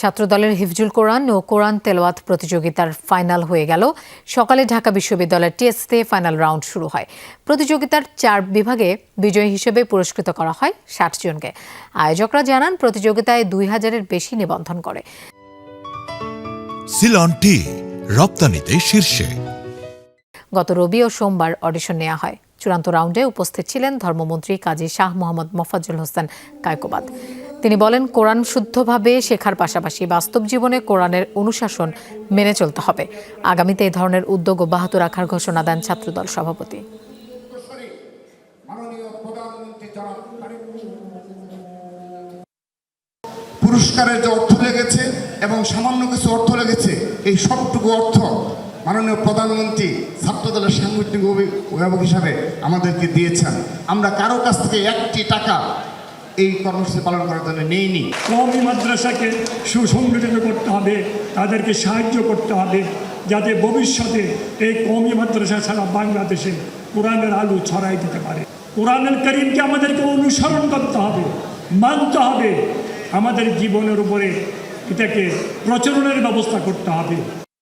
ছাত্রদলের হিফজুল কোরআন ও কোরআন তেলাওয়াত প্রতিযোগিতার ফাইনাল হয়ে গেল। সকালে ঢাকা বিশ্ববিদ্যালয়ের টিএসসিতে ফাইনাল রাউন্ড শুরু হয়। প্রতিযোগিতার 4 বিভাগে বিজয়ী হিসেবে পুরস্কৃত করা হয় 60 জনকে। আয়োজকরা জানান প্রতিযোগিতায় 2000-এর বেশি নিবন্ধন করে। সিলন টি রপ্তানিতে শীর্ষে। গত রবি ও সোমবার অডিশন নেওয়া হয়। চূড়ান্ত রাউন্ডে উপস্থিত ছিলেন ধর্মমন্ত্রী কাজী শাহ মোহাম্মদ মোফাজ্জল হোসেন কায়কোবাদ। তিনি বলেন, কোরআন শুদ্ধভাবে শেখার পাশাপাশি বাস্তব জীবনে কোরআনের অনুশাসন মেনে চলতে হবে। আগামীতে এই ধরনের উদ্যোগ অব্যাহত রাখার ঘোষণা দেন ছাত্রদল সভাপতি। পুরস্কারের যে অর্থ লেগেছে এবং সামান্য কিছু অর্থ লেগেছে, এই সবটুকু অর্থ মাননীয় প্রধানমন্ত্রী ছাত্রদলের সাংগঠনিক অভিভাবক হিসাবে আমাদেরকে দিয়েছেন। আমরা কারো কাছ থেকে 1টি টাকা এই কর্মসূচি পালন করার জন্য নেইনি। কওমি মাদ্রাসাকে সুসংগঠিত করতে হবে, তাদেরকে সাহায্য করতে হবে, যাতে ভবিষ্যতে এই কওমি মাদ্রাসা সারা বাংলাদেশে কোরআনের আলো ছড়াই দিতে পারে। কোরআনুল কারীমকে আমাদেরকে অনুসরণ করতে হবে, মানতে হবে, আমাদের জীবনের উপরে এটাকে প্রচলনের ব্যবস্থা করতে হবে।